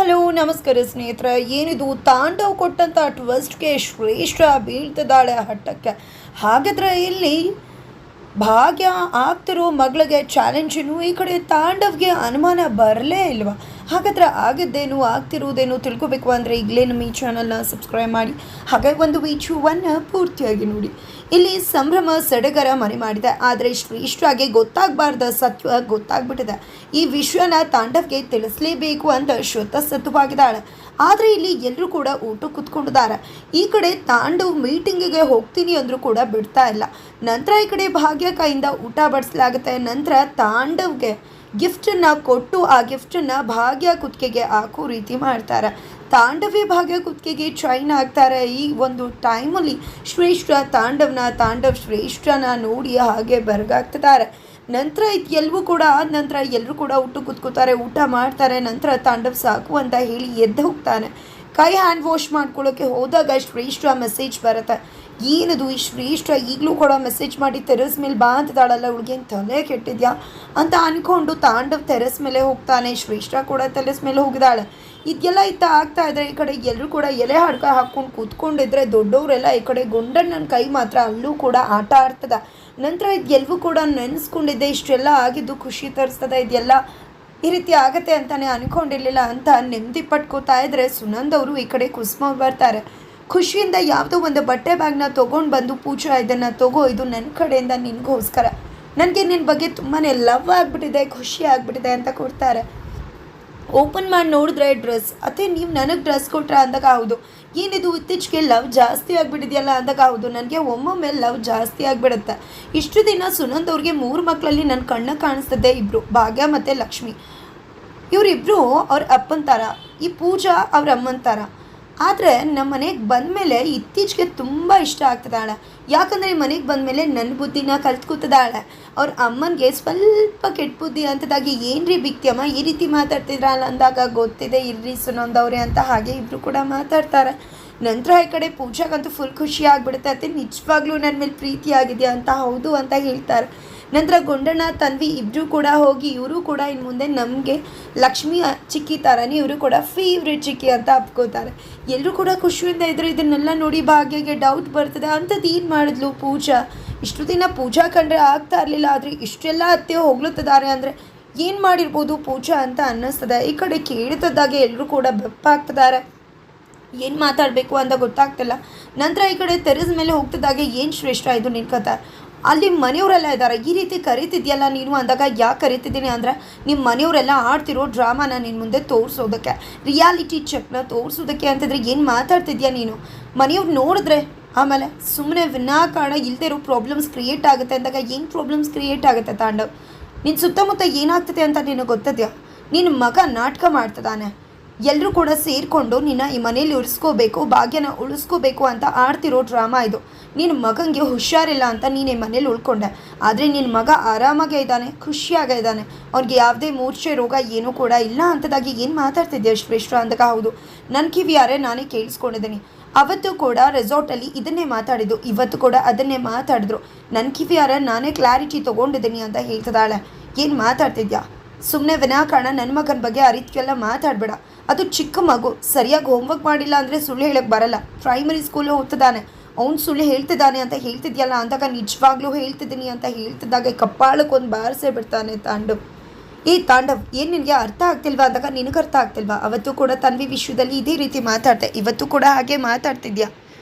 Hello ನಮಸ್ಕಾರ ಸ್ನೇಹಿತರೆ. ಏನಿದು ತಾಂಡವ್ ಕೊಟ್ಟಂಥ ಟ್ವಿಸ್ಟ್ಗೆ ಶ್ರೇಷ್ಠ ಬೀಳ್ತಿದ್ದಾಳೆ ಹಟ್ಟಕ್ಕೆ. ಹಾಗಾದರೆ ಇಲ್ಲಿ ಭಾಗ್ಯ ಆಗ್ತಿರೋ ಮಗಳಿಗೆ ಚಾಲೆಂಜನ್ನು ಈ ಕಡೆ ತಾಂಡವ್ಗೆ ಅನುಮಾನ ಬರಲೇ ಇಲ್ವಾ? ಹಾಗಾದರೆ ಆಗಿದ್ದೇನು ಆಗ್ತಿರುವುದೇನು ತಿಳ್ಕೊಬೇಕು ಅಂದರೆ ಈಗಲೇ ನಮ್ಮ ಈ ಚಾನಲ್ನ ಸಬ್ಸ್ಕ್ರೈಬ್ ಮಾಡಿ, ಹಾಗೆ ಒಂದು ವಿಡಿಯೋವನ್ನು ಪೂರ್ತಿಯಾಗಿ ನೋಡಿ. ಇಲ್ಲಿ ಸಂಭ್ರಮ ಸಡಗರ ಮನೆ ಮಾಡಿದೆ, ಆದರೆ ಶ್ರೇಷ್ಠಾಗೆ ಗೊತ್ತಾಗಬಾರ್ದ ಸತ್ಯ ಗೊತ್ತಾಗ್ಬಿಟ್ಟಿದೆ. ಈ ವಿಷಯನ ತಾಂಡವ್ಗೆ ತಿಳಿಸಲೇಬೇಕು ಅಂತ ಶ್ರುತಸತ್ತವಾಗಿದ್ದಾಳೆ. ಆದರೆ ಇಲ್ಲಿ ಎಲ್ಲರೂ ಕೂಡ ಊಟ ಕೂತ್ಕೊಂಡಿದ್ದಾರೆ. ಈ ಕಡೆ ತಾಂಡವ್ ಮೀಟಿಂಗಿಗೆ ಹೋಗ್ತೀನಿ ಅಂದರೂ ಕೂಡ ಬಿಡ್ತಾ ಇಲ್ಲ. ನಂತರ ಈ ಕಡೆ ಭಾಗ್ಯ ಕೈಯಿಂದ ಊಟ ಬಡಿಸಲಾಗುತ್ತೆ. ನಂತರ ತಾಂಡವ್ಗೆ ಗಿಫ್ಟನ್ನು ಕೊಟ್ಟು ಆ ಗಿಫ್ಟನ್ನು ಭಾಗ್ಯ ಕುತ್ತಿಗೆಗೆ ಹಾಕೋ ರೀತಿ ಮಾಡ್ತಾರೆ. ತಾಂಡವೇ ಭಾಗ್ಯ ಕುತ್ತಿಗೆಗೆ ಚೈನ್ ಹಾಕ್ತಾರೆ. ಈ ಒಂದು ಟೈಮಲ್ಲಿ ಶ್ರೇಷ್ಠ ತಾಂಡವ್ ಶ್ರೇಷ್ಠನ ನೋಡಿ ಹಾಗೆ ಬೆರಗಾಗ್ತಿದ್ದಾರೆ. ನಂತರ ಎಲ್ಲವೂ ಕೂಡ ಆದ ನಂತರ ಎಲ್ಲರೂ ಕೂಡ ಊಟ ಕೂತ್ಕೋತಾರೆ, ಊಟ ಮಾಡ್ತಾರೆ. ನಂತರ ತಾಂಡವ್ ಸಾಕು ಅಂತ ಹೇಳಿ ಎದ್ದು ಹೋಗ್ತಾನೆ. ಕೈ ಹ್ಯಾಂಡ್ ವಾಶ್ ಮಾಡ್ಕೊಳ್ಳೋಕ್ಕೆ ಹೋದಾಗ ಶ್ರೇಷ್ಠ ಮೆಸೇಜ್ ಬರುತ್ತೆ. ಏನದು ಈ ಶ್ರೇಷ್ಠ ಈಗಲೂ ಕೂಡ ಮೆಸೇಜ್ ಮಾಡಿ ಟೆರೆಸ್ ಮೇಲೆ ಬಾ ಅಂತಿದ್ದಾಳಲ್ಲ, ಹುಡುಗೇನು ತಲೆ ಕೆಟ್ಟಿದ್ಯಾ ಅಂತ ಅಂದ್ಕೊಂಡು ತಾಂಡವ್ ಟೆರೆಸ್ ಮೇಲೆ ಹೋಗ್ತಾನೆ. ಶ್ರೇಷ್ಠ ಕೂಡ ಟೆರೆಸ್ ಮೇಲೆ ಹೋಗಿದ್ದಾಳೆ. ಇದೆಲ್ಲ ಆಗ್ತಾ ಇದ್ರೆ ಈ ಕಡೆ ಎಲ್ಲರೂ ಕೂಡ ಎಲೆ ಹಡ್ಕ ಹಾಕ್ಕೊಂಡು ಕೂತ್ಕೊಂಡಿದ್ರೆ ದೊಡ್ಡವರೆಲ್ಲ ಈ ಕಡೆ ಗುಂಡಣ್ಣನ ಕೈ ಮಾತ್ರ ಅಲ್ಲೂ ಕೂಡ ಆಟ ಆಡ್ತದೆ. ನಂತರ ಇದೆಲ್ಲವೂ ಕೂಡ ನೆನೆಸ್ಕೊಂಡಿದ್ದೆ, ಇಷ್ಟೆಲ್ಲ ಆಗಿದ್ದು ಖುಷಿ ತರಿಸ್ತದೆ, ಇದೆಲ್ಲ ಈ ರೀತಿ ಆಗತ್ತೆ ಅಂತಲೇ ಅಂದ್ಕೊಂಡಿರಲಿಲ್ಲ ಅಂತ ನೆಮ್ಮದಿ ಪಟ್ಕೋತಾ ಇದ್ರೆ ಸುನಂದ್ ಅವರು ಈ ಕಡೆ ಕುಸುಮ ಬರ್ತಾರೆ. ಖುಷಿಯಿಂದ ಯಾವುದೋ ಒಂದು ಬಟ್ಟೆ ಬ್ಯಾಗ್ನ ತೊಗೊಂಡು ಬಂದು ಪೂಜಾ ಇದನ್ನು ತಗೋ, ಇದು ನನ್ನ ಕಡೆಯಿಂದ ನಿನಗೋಸ್ಕರ, ನನಗೆ ನಿನ್ನ ಬಗ್ಗೆ ತುಂಬಾ ಲವ್ ಆಗಿಬಿಟ್ಟಿದೆ, ಖುಷಿ ಆಗಿಬಿಟ್ಟಿದೆ ಅಂತ ಕೊಡ್ತಾರೆ. ಓಪನ್ ಮಾಡಿ ನೋಡಿದ್ರೆ ಡ್ರೆಸ್, ಅದೇ ನೀವು ನನಗೆ ಡ್ರೆಸ್ ಕೊಟ್ರ ಅಂದಾಗ ಹೌದು. ಏನಿದು ಇತ್ತೀಚೆಗೆ ಲವ್ ಜಾಸ್ತಿ ಆಗಿಬಿಟ್ಟಿದೆಯಲ್ಲ ಅಂದಾಗ ಹೌದು, ನನಗೆ ಒಮ್ಮೊಮ್ಮೆ ಲವ್ ಜಾಸ್ತಿ ಆಗಿಬಿಡುತ್ತೆ. ಇಷ್ಟು ದಿನ ಸುನಂದ್ ಅವ್ರಿಗೆ 3 ಮಕ್ಕಳಲ್ಲಿ ನನ್ನ ಕಣ್ಣ ಕಾಣಿಸ್ತದೆ ಇಬ್ಬರು, ಭಾಗ್ಯ ಮತ್ತು ಲಕ್ಷ್ಮಿ. ಇವರಿಬ್ಬರು ಅವ್ರ ಅಪ್ಪನ ಥರ, ಈ ಪೂಜಾ ಅವ್ರ ಅಮ್ಮನ ಥರ. ಆದರೆ ನಮ್ಮ ಮನೆಗೆ ಬಂದಮೇಲೆ ಇತ್ತೀಚೆಗೆ ತುಂಬ ಇಷ್ಟ ಆಗ್ತದಾಳೆ. ಯಾಕಂದರೆ ಮನೆಗೆ ಬಂದಮೇಲೆ ನನ್ನ ಬುದ್ಧಿನ ಕಲ್ತ್ಕೊತಿದ್ದಾಳೆ. ಅವ್ರ ಅಮ್ಮನಿಗೆ ಸ್ವಲ್ಪ ಕೆಟ್ಟ ಬುದ್ಧಿ ಅಂತದಾಗಿ ಏನ್ರಿ ಬಿಕ್ತಿಯಮ್ಮ ಈ ರೀತಿ ಮಾತಾಡ್ತಿದ್ರಲ್ಲ ಅಂದಾಗ ಗೊತ್ತಿದೆ ಇರ್ರಿ ಸುನಂದವ್ರೆ ಅಂತ ಹಾಗೆ ಇಬ್ಬರು ಕೂಡ ಮಾತಾಡ್ತಾರೆ. ನಂತರ ಈ ಕಡೆ ಪೂಜಾಗಂತೂ ಫುಲ್ ಖುಷಿ ಆಗಿಬಿಡುತ್ತೆ. ಅತ್ತೆ ನಿಜವಾಗ್ಲೂ ನನ್ನ ಮೇಲೆ ಪ್ರೀತಿ ಆಗಿದೆಯಾ ಅಂತ ಹೌದು ಅಂತ ಹೇಳ್ತಾರೆ. ನಂತರ ಗುಂಡಣ್ಣ ತನ್ವಿ ಇಬ್ಬರು ಕೂಡ ಹೋಗಿ ಇವರು ಕೂಡ ಇನ್ನು ಮುಂದೆ ನಮಗೆ ಲಕ್ಷ್ಮಿ ಚಿಕ್ಕಿ ಥರನೇ ಇವರು ಕೂಡ ಫೇವ್ರೆಟ್ ಚಿಕ್ಕಿ ಅಂತ ಅಪ್ಕೋತಾರೆ. ಎಲ್ಲರೂ ಕೂಡ ಖುಷಿಯಿಂದ ಇದ್ದರು. ಇದನ್ನೆಲ್ಲ ನೋಡಿ ಭಾಗ್ಯಗೆ ಡೌಟ್ ಬರ್ತದೆ. ಅಂಥದ್ದು ಏನು ಮಾಡಿದ್ಲು ಪೂಜಾ? ಇಷ್ಟು ದಿನ ಪೂಜಾ ಕಂಡ್ರೆ ಆಗ್ತಾ ಇರಲಿಲ್ಲ, ಆದರೆ ಇಷ್ಟೆಲ್ಲ ಅತ್ತೆ ಹೋಗ್ಲುತ್ತಿದ್ದಾರೆ ಅಂದರೆ ಏನು ಮಾಡಿರ್ಬೋದು ಪೂಜಾ ಅಂತ ಅನ್ನಿಸ್ತದೆ. ಈ ಕಡೆ ಕೇಳ್ತಿದ್ದಾಗೆ ಎಲ್ಲರೂ ಕೂಡ ಬೆಪ್ಪಾಗ್ತಿದ್ದಾರೆ, ಏನು ಮಾತಾಡಬೇಕು ಅಂತ ಗೊತ್ತಾಗ್ತಿಲ್ಲ. ನಂತರ ಈ ಕಡೆ ತೆರೆಸ್ ಮೇಲೆ ಹೋಗ್ತಿದ್ದಾಗೆ ಏನು ಶ್ರೇಷ್ಠ ಇದು ನಿನ್ನ ಕಥೆ, ಅಲ್ಲಿ ಮನೆಯವರೆಲ್ಲ ಇದ್ದಾರೆ, ಈ ರೀತಿ ಕರಿತಿದ್ಯಲ್ಲ ನೀನು ಅಂದಾಗ ಯಾಕೆ ಕರಿತಿದ್ದೀನಿ ಅಂದರೆ ನಿಮ್ಮ ಮನೆಯವರೆಲ್ಲ ಆಡ್ತಿರೋ ಡ್ರಾಮಾನ ನಿನ್ನ ಮುಂದೆ ತೋರಿಸೋದಕ್ಕೆ, ರಿಯಾಲಿಟಿ ಚೆಕ್ನ ತೋರಿಸೋದಕ್ಕೆ ಅಂತಂದರೆ ಏನು ಮಾತಾಡ್ತಿದ್ಯಾ ನೀನು? ಮನೆಯವ್ರು ನೋಡಿದ್ರೆ ಆಮೇಲೆ ಸುಮ್ಮನೆ ವಿನಾಕಾರಣ ಇಲ್ಲದೆ ಇರೋ ಪ್ರಾಬ್ಲಮ್ಸ್ ಕ್ರಿಯೇಟ್ ಆಗುತ್ತೆ ಅಂದಾಗ ಏನು ಪ್ರಾಬ್ಲಮ್ಸ್ ಕ್ರಿಯೇಟ್ ಆಗುತ್ತೆ ತಾಂಡವ್? ನಿನ್ನ ಸುತ್ತಮುತ್ತ ಏನಾಗ್ತದೆ ಅಂತ ನಿನಗೆ ಗೊತ್ತಿದೆಯಾ? ನಿನ್ನ ಮಗ ನಾಟಕ ಮಾಡ್ತಿದ್ದಾನೆ, ಎಲ್ಲರೂ ಕೂಡ ಸೇರಿಕೊಂಡು ನಿನ್ನ ಈ ಮನೇಲಿ ಉಳಿಸ್ಕೋಬೇಕು, ಭಾಗ್ಯನ ಉಳಿಸ್ಕೋಬೇಕು ಅಂತ ಆಡ್ತಿರೋ ಡ್ರಾಮಾ ಇದು. ನಿನ್ನ ಮಗನಿಗೆ ಹುಷಾರಿಲ್ಲ ಅಂತ ನೀನು ಈ ಮನೇಲಿ ಉಳ್ಕೊಂಡೆ, ಆದರೆ ನಿನ್ನ ಮಗ ಆರಾಮಾಗೇ ಇದ್ದಾನೆ, ಖುಷಿಯಾಗೇ ಇದ್ದಾನೆ, ಅವ್ನಿಗೆ ಯಾವುದೇ ಮೂರ್ಛೆ ರೋಗ ಏನೂ ಕೂಡ ಇಲ್ಲ ಅಂತದಾಗಿ ಏನು ಮಾತಾಡ್ತಿದ್ದೆ ಶ್ರೇಷ್ಠ ಅಂದಾಗ ಹೌದು, ನನ್ನ ಕಿವಿಯಾರೆ ನಾನೇ ಕೇಳಿಸ್ಕೊಂಡಿದ್ದೀನಿ. ಅವತ್ತು ಕೂಡ ರೆಸಾರ್ಟಲ್ಲಿ ಇದನ್ನೇ ಮಾತಾಡಿದ್ದು, ಇವತ್ತು ಕೂಡ ಅದನ್ನೇ ಮಾತಾಡಿದ್ರು, ನನ್ನ ಕಿವಿಯಾರ ನಾನೇ ಕ್ಲಾರಿಟಿ ತೊಗೊಂಡಿದ್ದೀನಿ ಅಂತ ಹೇಳ್ತಿದ್ದಾಳೆ. ಏನು ಮಾತಾಡ್ತಿದ್ಯಾ? ಸುಮ್ಮನೆ ವಿನಾಕಾರಣ ನನ್ನ ಮಗನ ಬಗ್ಗೆ ಆ ರೀತಿಯೆಲ್ಲ ಮಾತಾಡಬೇಡ. ಅದು ಚಿಕ್ಕ ಮಗು, ಸರಿಯಾಗಿ ಹೋಮ್ವರ್ಕ್ ಮಾಡಿಲ್ಲ ಅಂದರೆ ಸುಳ್ಳು ಹೇಳೋಕ್ಕೆ ಬರಲ್ಲ. ಪ್ರೈಮರಿ ಸ್ಕೂಲು ಓದ್ತಿದ್ದಾನೆ, ಅವ್ನು ಸುಳ್ಳು ಹೇಳ್ತಿದ್ದಾನೆ ಅಂತ ಹೇಳ್ತಿದ್ಯಲ್ಲ ಅಂದಾಗ ನಿಜವಾಗ್ಲೂ ಹೇಳ್ತಿದ್ದೀನಿ ಅಂತ ಹೇಳ್ತಿದ್ದಾಗ ಕಪ್ಪಾಳಕ್ಕೊಂದು ಬಾರಿಸೇ ಬಿಡ್ತಾನೆ ತಾಂಡವ್. ತಾಂಡವ್ ಏನು ನಿನಗೆ ಅರ್ಥ ಆಗ್ತಿಲ್ವಾ ಅಂದಾಗ ನಿನಗೆ ಅರ್ಥ ಆಗ್ತಿಲ್ವಾ? ಅವತ್ತು ಕೂಡ ತನ್ವಿ ವಿಷಯದಲ್ಲಿ ಇದೇ ರೀತಿ ಮಾತಾಡ್ತೆ, ಇವತ್ತು ಕೂಡ ಹಾಗೆ ಮಾತಾಡ್ತಿದ್ಯಾ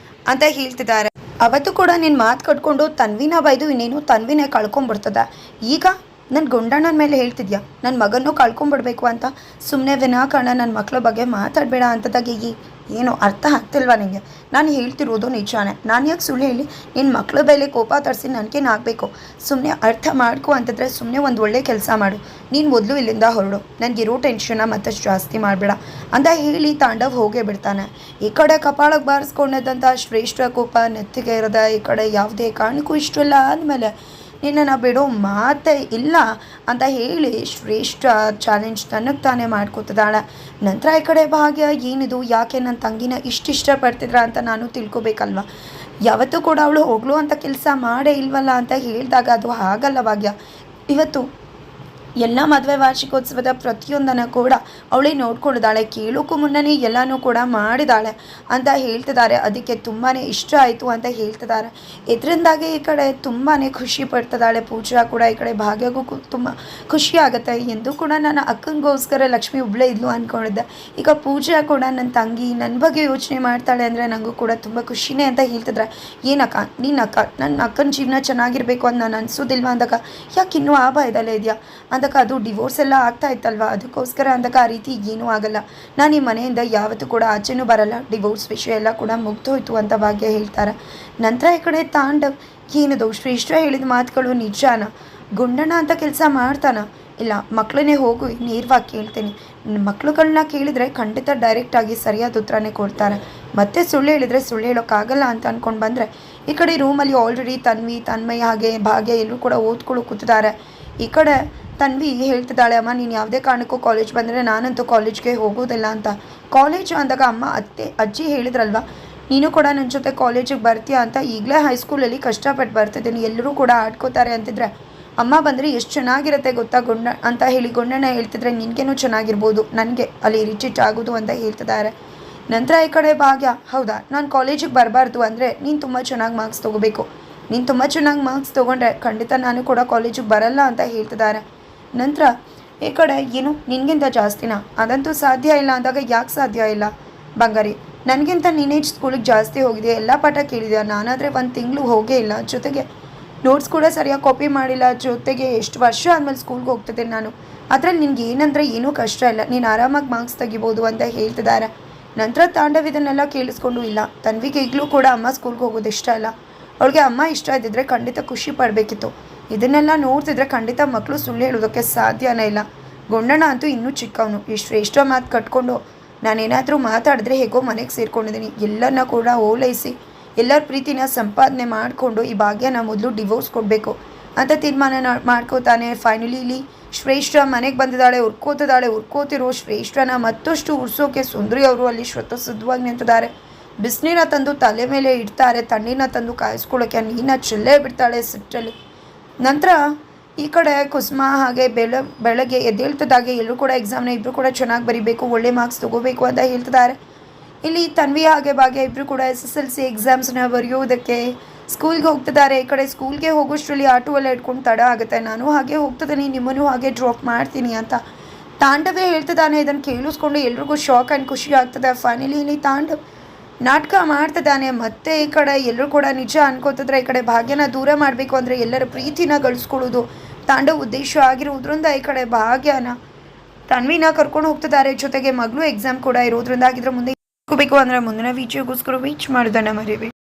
ಅಂತ ಹೇಳ್ತಿದ್ದಾರೆ. ಅವತ್ತು ಕೂಡ ನೀನು ಮಾತು ಕಟ್ಕೊಂಡು ತನ್ವಿನ ಬೈದು ಇನ್ನೇನು ತನ್ವಿನೇ ಕಳ್ಕೊಂಬಿಡ್ತದೆ. ಈಗ ನನ್ನ ಗುಂಡಣ್ಣನ ಮೇಲೆ ಹೇಳ್ತಿದ್ಯಾ ನನ್ನ ಮಗನೂ ಕಳ್ಕೊಂಬಿಡ್ಬೇಕು ಅಂತ? ಸುಮ್ಮನೆ ವಿನಾಕಾರಣ ನನ್ನ ಮಕ್ಕಳ ಬಗ್ಗೆ ಮಾತಾಡಬೇಡ ಅಂತದಾಗಿ ಏನು ಅರ್ಥ ಆಗ್ತಿಲ್ವಾ ನಿನಗೆ? ನಾನು ಹೇಳ್ತಿರೋದು ನಿಜಾನೇ, ನಾನು ಯಾಕೆ ಸುಳ್ಳು ಹೇಳಿ ನಿನ್ನ ಮಕ್ಕಳ ಮೇಲೆ ಕೋಪ ತರಿಸಿ ನನಗೇನು ಆಗಬೇಕು? ಸುಮ್ಮನೆ ಅರ್ಥ ಮಾಡ್ಕೊ ಅಂತಂದರೆ ಸುಮ್ಮನೆ ಒಂದು ಒಳ್ಳೆ ಕೆಲಸ ಮಾಡು, ನೀನು ಮೊದಲು ಇಲ್ಲಿಂದ ಹೊರಡು, ನನಗಿರೋ ಟೆನ್ಷನ್ನ ಮತ್ತಷ್ಟು ಜಾಸ್ತಿ ಮಾಡಬೇಡ ಅಂತ ಹೇಳಿ ತಾಂಡವ್ ಹೋಗೇ ಬಿಡ್ತಾನೆ. ಈ ಕಡೆ ಕಪಾಳಕ್ಕೆ ಬಾರಿಸ್ಕೊಂಡಿದ್ದಂಥ ಶ್ರೇಷ್ಠ ಕೋಪ ನೆತ್ತಿಗೆ ಇರೋದ. ಈ ಕಡೆ ಯಾವುದೇ ಕಾರಣಕ್ಕೂ ಇಷ್ಟೆಲ್ಲ ಆದಮೇಲೆ ನಿನ್ನನ್ನು ಬಿಡೋ ಮಾತೇ ಇಲ್ಲ ಅಂತ ಹೇಳಿ ಶ್ರೇಷ್ಠ ಚಾಲೆಂಜ್ ತನಗೆ ತಾನೇ ಮಾಡ್ಕೋತಿದ್ದಾಳೆ. ನಂತರ ಈ ಕಡೆ ಭಾಗ್ಯ ಏನಿದು, ಯಾಕೆ ನನ್ನ ತಂಗಿನ ಇಷ್ಟಪಡ್ತಿದ್ರ ಅಂತ ನಾನು ತಿಳ್ಕೊಬೇಕಲ್ವ? ಯಾವತ್ತೂ ಕೂಡ ಅವಳು ಹೋಗ್ಲು ಅಂತ ಕೆಲಸ ಮಾಡೇ ಇಲ್ವಲ್ಲ ಅಂತ ಹೇಳಿದಾಗ ಅದು ಹಾಗಲ್ಲ ಭಾಗ್ಯ. ಇವತ್ತು ಎಲ್ಲ ಮದುವೆ ವಾರ್ಷಿಕೋತ್ಸವದ ಪ್ರತಿಯೊಂದನ್ನು ಕೂಡ ಅವಳೇ ನೋಡ್ಕೊಂಡಿದ್ದಾಳೆ, ಕೇಳೋಕ್ಕೂ ಮುನ್ನನೇ ಎಲ್ಲನೂ ಕೂಡ ಮಾಡಿದಾಳೆ ಅಂತ ಹೇಳ್ತಿದ್ದಾರೆ. ಅದಕ್ಕೆ ತುಂಬಾ ಇಷ್ಟ ಆಯಿತು ಅಂತ ಹೇಳ್ತಿದ್ದಾರೆ. ಇದರಿಂದಾಗಿ ಈ ಕಡೆ ತುಂಬಾ ಖುಷಿ ಪಡ್ತಿದ್ದಾಳೆ ಪೂಜಾ ಕೂಡ. ಈ ಕಡೆ ಭಾಗ್ಯಗೂ ತುಂಬ ಖುಷಿ ಆಗುತ್ತೆ. ಎಂದು ಕೂಡ ನನ್ನ ಅಕ್ಕನಿಗೋಸ್ಕರ ಲಕ್ಷ್ಮಿ ಒಬ್ಬಳೇ ಇದ್ಲು ಅಂದ್ಕೊಂಡಿದ್ದೆ. ಈಗ ಪೂಜಾ ಕೂಡ ನನ್ನ ತಂಗಿ ನನ್ನ ಬಗ್ಗೆ ಯೋಚನೆ ಮಾಡ್ತಾಳೆ ಅಂದರೆ ನನಗೂ ಕೂಡ ತುಂಬ ಖುಷಿನೇ ಅಂತ ಹೇಳ್ತಿದ್ರೆ. ಏನಕ್ಕ ನನ್ನ ಅಕ್ಕನ ಜೀವನ ಚೆನ್ನಾಗಿರಬೇಕು ಅಂತ ನಾನು ಅನಿಸೋದಿಲ್ವಾ ಅಂದಾಗ, ಯಾಕೆ ಇನ್ನೂ ಆ ಭಯದಲ್ಲೇ ಇದೆಯಾ ಅಂದಾಗ, ಅದು ಡಿವೋರ್ಸ್ ಎಲ್ಲ ಆಗ್ತಾ ಇತ್ತಲ್ವ, ಅದಕ್ಕೋಸ್ಕರ ಅಂದಾಗ ಆ ರೀತಿ ಏನೂ ಆಗಲ್ಲ, ನಾನು ಈ ಮನೆಯಿಂದ ಯಾವತ್ತೂ ಕೂಡ ಆಚೆನೂ ಬರಲ್ಲ, ಡಿವೋರ್ಸ್ ವಿಷಯ ಎಲ್ಲ ಕೂಡ ಮುಗ್ದೋಯ್ತು ಅಂತ ಭಾಗ್ಯ ಹೇಳ್ತಾರೆ. ನಂತರ ಈ ಕಡೆ ತಾಂಡವ್, ಏನದು ಶ್ರೇಷ್ಠ ಹೇಳಿದ ಮಾತುಗಳು ನಿಜಾನ? ಗುಂಡಣ್ಣ ಅಂತ ಕೆಲಸ ಮಾಡ್ತಾನ? ಇಲ್ಲ, ಮಕ್ಕಳನ್ನೇ ಹೋಗು ನೇರವಾಗಿ ಕೇಳ್ತೀನಿ. ಮಕ್ಳುಗಳನ್ನ ಕೇಳಿದರೆ ಖಂಡಿತ ಡೈರೆಕ್ಟಾಗಿ ಸರಿಯಾದ ಉತ್ತರನೇ ಕೊಡ್ತಾರೆ. ಮತ್ತೆ ಸುಳ್ಳು ಹೇಳಿದರೆ ಸುಳ್ಳು ಹೇಳೋಕ್ಕಾಗಲ್ಲ ಅಂತ ಅಂದ್ಕೊಂಡು ಬಂದರೆ, ಈ ಕಡೆ ರೂಮಲ್ಲಿ ಆಲ್ರೆಡಿ ತನ್ಮಯ್ ಹಾಗೆ ಭಾಗ್ಯ ಎಲ್ಲರೂ ಕೂಡ ಓದ್ಕೊಳ್ಳೋ ಕೂತಿದ್ದಾರೆ. ಈ ಕಡೆ ತನ್ವಿ ಹೇಳ್ತಿದ್ದಾಳೆ, ಅಮ್ಮ ನೀನು ಯಾವುದೇ ಕಾರಣಕ್ಕೂ ಕಾಲೇಜ್ ಬಂದರೆ ನಾನಂತೂ ಕಾಲೇಜ್ಗೆ ಹೋಗೋದಿಲ್ಲ ಅಂತ. ಕಾಲೇಜು ಅಂದಾಗ ಅಮ್ಮ ಅಜ್ಜಿ ಹೇಳಿದ್ರಲ್ವ, ನೀನು ಕೂಡ ನನ್ನ ಜೊತೆ ಕಾಲೇಜಿಗೆ ಬರ್ತೀಯಾ ಅಂತ. ಈಗಲೇ ಹೈಸ್ಕೂಲಲ್ಲಿ ಕಷ್ಟಪಟ್ಟು ಬರ್ತಿದ್ದೀನಿ, ಎಲ್ಲರೂ ಕೂಡ ಆಡ್ಕೋತಾರೆ ಅಂತಿದ್ರೆ, ಅಮ್ಮ ಬಂದರೆ ಎಷ್ಟು ಚೆನ್ನಾಗಿರುತ್ತೆ ಗೊತ್ತಾ ಅಂತ ಹೇಳಿ ಗುಂಡಣ್ಣ ಹೇಳ್ತಿದ್ರೆ, ನಿನಗೇನೂ ಚೆನ್ನಾಗಿರ್ಬೋದು, ನನಗೆ ಅಲ್ಲಿ ರಿಚಿಟ್ ಆಗೋದು ಅಂತ ಹೇಳ್ತಿದ್ದಾರೆ. ನಂತರ ಈ ಕಡೆ ಭಾಗ್ಯ, ಹೌದಾ ನಾನು ಕಾಲೇಜಿಗೆ ಬರಬಾರ್ದು ಅಂದರೆ ನೀನು ತುಂಬ ಚೆನ್ನಾಗಿ ಮಾರ್ಕ್ಸ್ ತೊಗೋಬೇಕು, ನೀನು ತುಂಬ ಚೆನ್ನಾಗಿ ಮಾರ್ಕ್ಸ್ ತೊಗೊಂಡ್ರೆ ಖಂಡಿತ ನಾನು ಕೂಡ ಕಾಲೇಜಿಗೆ ಬರಲ್ಲ ಅಂತ ಹೇಳ್ತಿದ್ದಾರೆ. ನಂತರ ಈ ಕಡೆ ಏನು ನಿನಗಿಂತ ಜಾಸ್ತಿನಾ? ಅದಂತೂ ಸಾಧ್ಯ ಇಲ್ಲ ಅಂದಾಗ, ಯಾಕೆ ಸಾಧ್ಯ ಇಲ್ಲ ಬಂಗಾರಿ? ನನಗಿಂತ ನೀನೇ ಸ್ಕೂಲಿಗೆ ಜಾಸ್ತಿ ಹೋಗಿದೆಯಾ, ಎಲ್ಲ ಪಾಠ ಕೇಳಿದೆಯಾ? ನಾನಾದರೆ 1 ತಿಂಗಳು ಹೋಗೇ ಇಲ್ಲ, ಜೊತೆಗೆ ನೋಟ್ಸ್ ಕೂಡ ಸರಿಯಾಗಿ ಕಾಪಿ ಮಾಡಿಲ್ಲ, ಜೊತೆಗೆ ಎಷ್ಟು ವರ್ಷ ಆದಮೇಲೆ ಸ್ಕೂಲ್ಗೆ ಹೋಗ್ತಿದ್ದೇನೆ ನಾನು. ಅದರಲ್ಲಿ ನಿನ್ಗೆ ಏನಂದರೆ ಏನೂ ಕಷ್ಟ ಇಲ್ಲ, ನೀನು ಆರಾಮಾಗಿ ಮಾರ್ಕ್ಸ್ ತೆಗಿಬೋದು ಅಂತ ಹೇಳ್ತಿದ್ದಾರೆ. ನಂತರ ತಾಂಡವ್ ಇದನ್ನೆಲ್ಲ ಕೇಳಿಸ್ಕೊಂಡು, ಇಲ್ಲ ತನ್ವಿಗೆ ಈಗಲೂ ಕೂಡ ಅಮ್ಮ ಸ್ಕೂಲ್ಗೆ ಹೋಗೋದು ಇಷ್ಟ ಇಲ್ಲ, ಅವಳಿಗೆ ಅಮ್ಮ ಇಷ್ಟ ಇದ್ದಿದ್ರೆ ಖಂಡಿತ ಖುಷಿ ಪಡಬೇಕಿತ್ತು. ಇದನ್ನೆಲ್ಲ ನೋಡ್ತಿದ್ರೆ ಖಂಡಿತ ಮಕ್ಕಳು ಸುಳ್ಳು ಹೇಳೋದಕ್ಕೆ ಸಾಧ್ಯನೇ ಇಲ್ಲ. ಗುಂಡಣ್ಣ ಅಂತೂ ಇನ್ನೂ ಚಿಕ್ಕವನು, ಈ ಶ್ರೇಷ್ಠ ಮಾತು ಕಟ್ಕೊಂಡು ನಾನೇನಾದರೂ ಮಾತಾಡಿದ್ರೆ ಹೇಗೋ ಮನೆಗೆ ಸೇರ್ಕೊಂಡಿದ್ದೀನಿ, ಎಲ್ಲರನ್ನ ಕೂಡ ಓಲೈಸಿ ಎಲ್ಲರ ಪ್ರೀತಿನ ಸಂಪಾದನೆ ಮಾಡಿಕೊಂಡು ಈ ಭಾಗ್ಯನ ಮೊದಲು ಡಿವೋರ್ಸ್ ಕೊಡಬೇಕು ಅಂತ ತೀರ್ಮಾನ ಮಾಡ್ಕೋತಾನೆ. ಫೈನಲಿ ಇಲ್ಲಿ ಶ್ರೇಷ್ಠ ಮನೆಗೆ ಬಂದಿದ್ದಾಳೆ, ಉರ್ಕೋತಿರೋ ಶ್ರೇಷ್ಠನ ಮತ್ತಷ್ಟು ಉರ್ಸೋಕೆ ಸುಂದರಿ ಅವರು ಅಲ್ಲಿ ಶುದ್ಧವಾಗಿ ನಿಂತಿದ್ದಾರೆ. ಬಿಸಿನೀರ ತಂದು ತಲೆ ಮೇಲೆ ಇಡ್ತಾರೆ, ತಣ್ಣೀರನ್ನ ತಂದು ಕಾಯಿಸ್ಕೊಳ್ಳೋಕೆ ನೀರನ್ನ ಚೆಲ್ಲೇ ಬಿಡ್ತಾಳೆ ಸಿಟ್ಟಲ್ಲಿ. ನಂತರ ಈ ಕಡೆ ಕುಸುಮ ಹಾಗೆ ಬೆಳಗ್ಗೆ ಎದ್ದೇಳ್ತದಾಗೆ ಎಲ್ಲರೂ ಕೂಡ ಎಕ್ಸಾಮ್ನ ಇಬ್ಬರು ಕೂಡ ಚೆನ್ನಾಗಿ ಬರೀಬೇಕು, ಒಳ್ಳೆ ಮಾರ್ಕ್ಸ್ ತೊಗೋಬೇಕು ಅಂತ ಹೇಳ್ತಿದ್ದಾರೆ. ಇಲ್ಲಿ ತನ್ವಿ ಹಾಗೆ ಭಾಗ್ಯ ಇಬ್ಬರು ಕೂಡ SSLC ಎಕ್ಸಾಮ್ಸ್ನ ಬರೆಯೋದಕ್ಕೆ ಸ್ಕೂಲ್ಗೆ ಹೋಗ್ತಿದ್ದಾರೆ. ಈ ಕಡೆ ಸ್ಕೂಲ್ಗೆ ಹೋಗೋಷ್ಟರಲ್ಲಿ ಆಟೋವೆಲ್ಲ ಇಟ್ಕೊಂಡು ತಡ ಆಗುತ್ತೆ, ನಾನು ಹಾಗೆ ಹೋಗ್ತಿದ್ದೀನಿ, ನಿಮ್ಮನ್ನು ಹಾಗೆ ಡ್ರಾಪ್ ಮಾಡ್ತೀನಿ ಅಂತ ತಾಂಡವೇ ಹೇಳ್ತಿದ್ದಾನೆ. ಇದನ್ನು ಕೇಳಿಸ್ಕೊಂಡು ಎಲ್ರಿಗೂ ಶಾಕ್ ಆ್ಯಂಡ್ ಖುಷಿ ಆಗ್ತದೆ. ಫೈನಲಿ ಇಲ್ಲಿ ತಾಂಡವ್ ನಾಟಕ ಮಾಡ್ತಿದ್ದಾನೆ. ಮತ್ತೆ ಈ ಕಡೆ ಎಲ್ಲರೂ ಕೂಡ ನಿಜ ಅನ್ಕೋತಿದ್ರೆ, ಈ ಕಡೆ ಭಾಗ್ಯನ ದೂರ ಮಾಡಬೇಕು ಅಂದರೆ ಎಲ್ಲರ ಪ್ರೀತಿನ ಗಳಿಸ್ಕೊಳ್ಳೋದು ತಾಂಡವ್ ಉದ್ದೇಶ ಆಗಿರೋದ್ರಿಂದ ಈ ಕಡೆ ಭಾಗ್ಯನ ತನ್ವಿನ ಕರ್ಕೊಂಡು ಹೋಗ್ತಿದ್ದಾರೆ. ಜೊತೆಗೆ ಮಗಳು ಎಕ್ಸಾಮ್ ಕೂಡ ಇರೋದ್ರಿಂದ ಆಗಿದ್ರೆ ಮುಂದೆ ಹೋಗಬೇಕು ಅಂದರೆ ಮುಂದಿನ ವಿಡಿಯೋಗೋಸ್ಕರ ವೇಟ್ ಮಾಡೋದನ್ನು ಮರಿಬೇಡಿ.